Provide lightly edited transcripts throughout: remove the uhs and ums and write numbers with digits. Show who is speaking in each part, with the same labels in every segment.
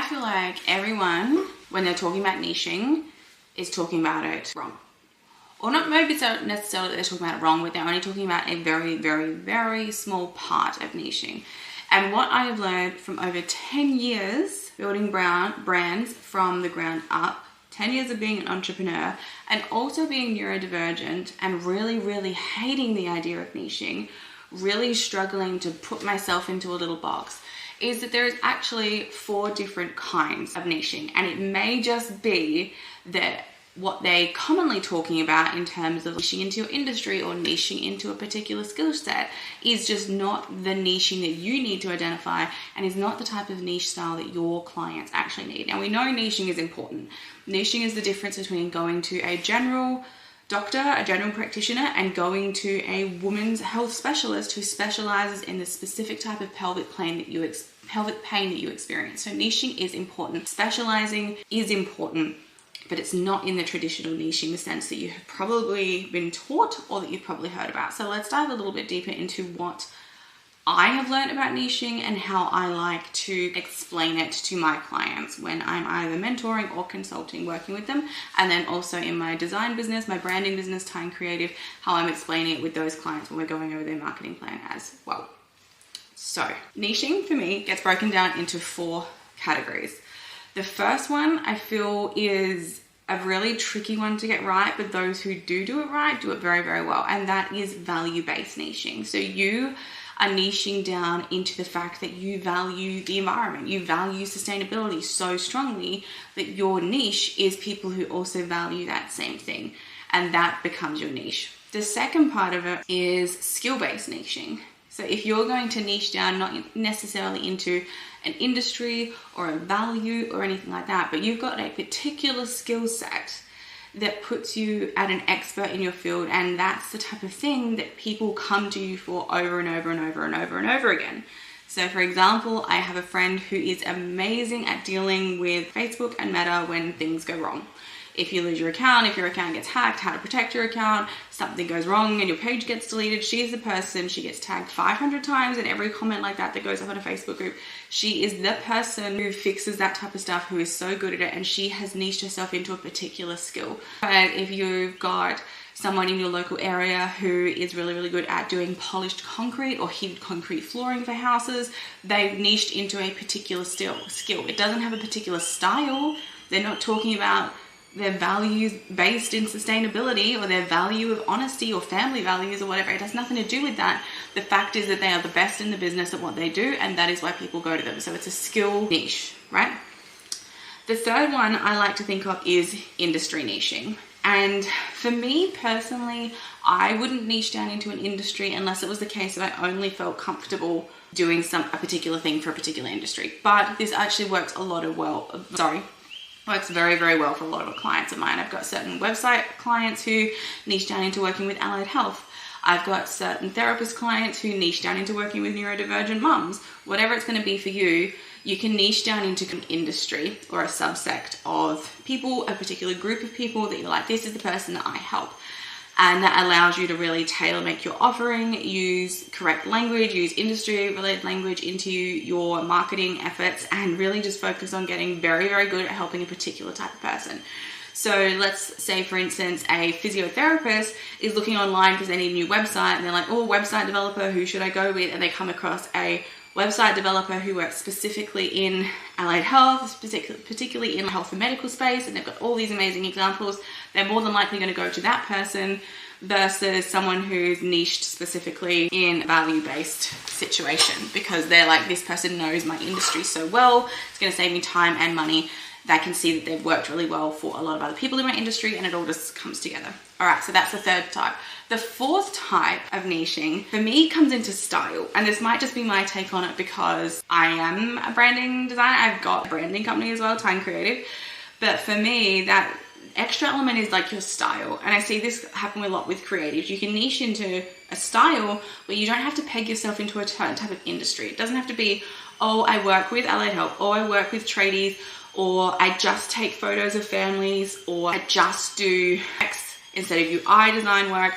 Speaker 1: feel like everyone, when they're talking about niching, is talking about it wrong. Or not maybe necessarily they're talking about it wrong, but they're only talking about a very, very, very small part of niching. And what I have learned from over 10 years building brands from the ground up, 10 years of being an entrepreneur, and also being neurodivergent and really, really hating the idea of niching, really struggling to put myself into a little box, is that there is actually 4 different kinds of niching. And it may just be that what they're commonly talking about in terms of niching into your industry or niching into a particular skill set is just not the niching that you need to identify, and is not the type of niche style that your clients actually need. Now, we know niching is important. Niching is the difference between going to a general doctor, a general practitioner, and going to a women's health specialist who specializes in the specific type of pelvic pain that you experience. So niching is important. Specializing is important, but it's not in the traditional niche in the sense that you have probably been taught or that you've probably heard about. So let's dive a little bit deeper into what I have learned about niching and how I like to explain it to my clients when I'm either mentoring or consulting, working with them. And then also in my design business, my branding business, Time Creative, how I'm explaining it with those clients when we're going over their marketing plan as well. So niching for me gets broken down into 4 categories. The first one I feel is a really tricky one to get right, but those who do it right do it very, very well. And that is value-based niching. So you are niching down into the fact that you value the environment, you value sustainability so strongly that your niche is people who also value that same thing. And that becomes your niche. The second part of it is skill-based niching. So if you're going to niche down, not necessarily into an industry or a value or anything like that, but you've got a particular skill set that puts you at an expert in your field, and that's the type of thing that people come to you for over and over and over and over and over again. So for example, I have a friend who is amazing at dealing with Facebook and Meta when things go wrong. If you lose your account, if your account gets hacked, how to protect your account, something goes wrong and your page gets deleted, she's the person, she gets tagged 500 times in every comment like that goes up on a Facebook group. She is the person who fixes that type of stuff, who is so good at it, and she has niched herself into a particular skill. But if you've got someone in your local area who is really, really good at doing polished concrete or heated concrete flooring for houses, they've niched into a particular skill. It doesn't have a particular style. They're not talking about their values based in sustainability or their value of honesty or family values or whatever. It has nothing to do with that. The fact is that they are the best in the business at what they do, and that is why people go to them. So it's a skill niche, right? The third one I like to think of is industry niching. And for me personally, I wouldn't niche down into an industry unless it was the case that I only felt comfortable doing a particular thing for a particular industry. But this actually works works very, very well for a lot of clients of mine. I've got certain website clients who niche down into working with allied health. I've got certain therapist clients who niche down into working with neurodivergent mums. Whatever it's going to be for you, you can niche down into an industry or a subsect of people, a particular group of people that you're like, this is the person that I help. And that allows you to really tailor make your offering, use correct language, use industry related language into your marketing efforts, and really just focus on getting very, very good at helping a particular type of person. So let's say, for instance, a physiotherapist is looking online because they need a new website, and they're like, oh, website developer, who should I go with? And they come across a website developer who works specifically in allied health, particularly in the health and medical space, and they've got all these amazing examples. They're more than likely going to go to that person versus someone who's niched specifically in a value-based situation, because they're like, this person knows my industry so well, it's going to save me time and money. They can see that they've worked really well for a lot of other people in my industry, and it all just comes together. All right, so that's the third type. The fourth type of niching for me comes into style, and this might just be my take on it because I am a branding designer. I've got a branding company as well, Time Creative. But for me, that extra element is like your style, and I see this happen a lot with creatives. You can niche into a style where you don't have to peg yourself into a certain type of industry. It doesn't have to be, oh, I work with allied health, or I work with tradies, or I just take photos of families, or I just do X instead of UI design work.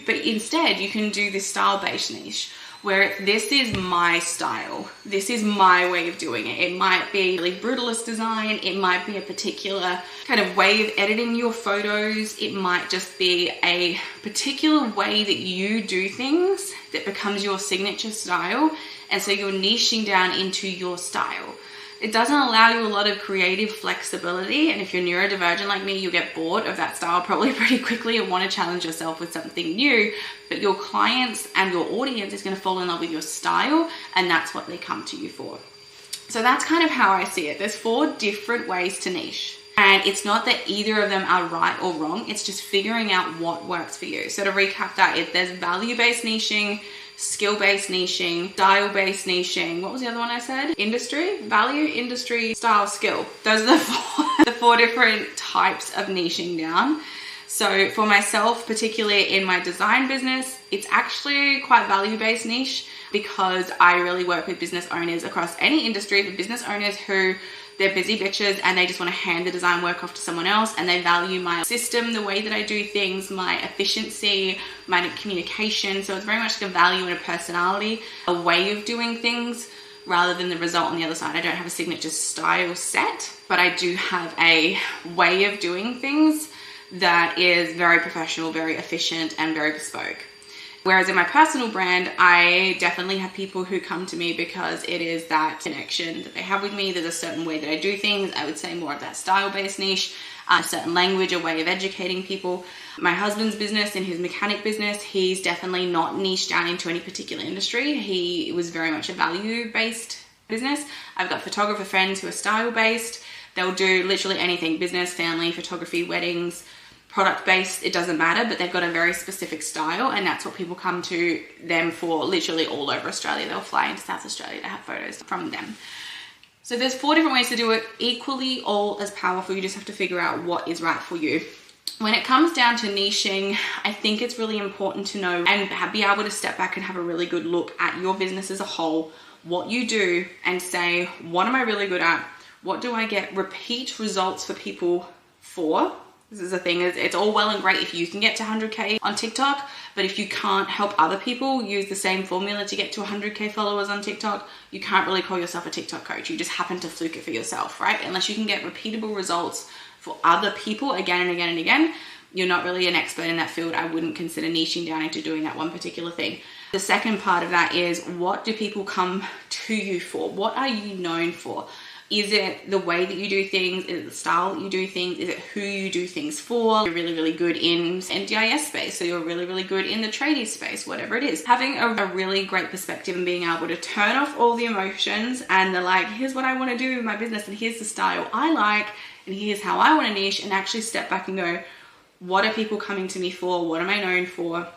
Speaker 1: But instead you can do this style-based niche where this is my style. This is my way of doing it. It might be really brutalist design. It might be a particular kind of way of editing your photos. It might just be a particular way that you do things that becomes your signature style. And so you're niching down into your style. It doesn't allow you a lot of creative flexibility, and if you're neurodivergent like me, you'll get bored of that style probably pretty quickly and want to challenge yourself with something new. But your clients and your audience is going to fall in love with your style, and that's what they come to you for. So that's kind of how I see it. There's 4 different ways to niche, and it's not that either of them are right or wrong. It's just figuring out what works for you. So to recap that, there's value-based niching, skill-based niching, style-based niching. What was the other one I said? Industry, value, industry, style, skill. Those are the four different types of niching down. So for myself, particularly in my design business, it's actually quite value-based niche because I really work with business owners across any industry, the business owners who they're busy bitches and they just want to hand the design work off to someone else, and they value my system, the way that I do things, my efficiency, my communication. So it's very much like a value and a personality, a way of doing things rather than the result on the other side. I don't have a signature style set, but I do have a way of doing things that is very professional, very efficient, and very bespoke. Whereas in my personal brand, I definitely have people who come to me because it is that connection that they have with me. There's a certain way that I do things. I would say more of that style-based niche, a certain language, a way of educating people. My husband's business, in his mechanic business, he's definitely not niched down into any particular industry. He was very much a value-based business. I've got photographer friends who are style-based. They'll do literally anything: business, family, photography, weddings, product-based, it doesn't matter, but they've got a very specific style, and that's what people come to them for literally all over Australia. They'll fly into South Australia to have photos from them. So there's 4 different ways to do it, equally all as powerful. You just have to figure out what is right for you. When it comes down to niching, I think it's really important to know and be able to step back and have a really good look at your business as a whole, what you do, and say, what am I really good at? What do I get repeat results for people for? This is the thing, is it's all well and great if you can get to 100K on TikTok, but if you can't help other people use the same formula to get to 100K followers on TikTok, you can't really call yourself a TikTok coach. You just happen to fluke it for yourself, right? Unless you can get repeatable results for other people again and again and again, you're not really an expert in that field. I wouldn't consider niching down into doing that one particular thing. The second part of that is, what do people come to you for? What are you known for? Is it the way that you do things? Is it the style that you do things? Is it who you do things for? You're really, really good in NDIS space, so you're really, really good in the tradie space, whatever it is. Having a really great perspective and being able to turn off all the emotions and the like, here's what I want to do with my business and here's the style I like and here's how I want to niche, and actually step back and go, what are people coming to me for? What am I known for?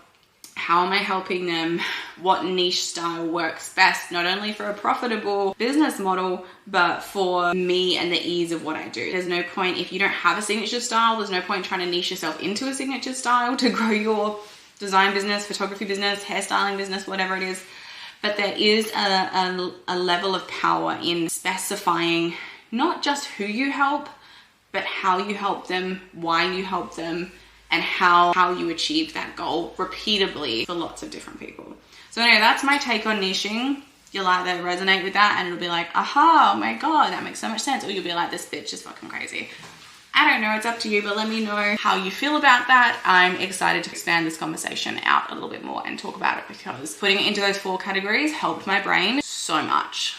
Speaker 1: How am I helping them? What niche style works best, not only for a profitable business model, but for me and the ease of what I do. There's no point, if you don't have a signature style, there's no point trying to niche yourself into a signature style to grow your design business, photography business, hairstyling business, whatever it is. But there is a level of power in specifying not just who you help, but how you help them, why you help them, and how you achieve that goal repeatably for lots of different people. So anyway, that's my take on niching. You'll either resonate with that and it'll be like, aha, oh my God, that makes so much sense. Or you'll be like, this bitch is fucking crazy. I don't know, it's up to you, but let me know how you feel about that. I'm excited to expand this conversation out a little bit more and talk about it, because putting it into those 4 categories helped my brain so much.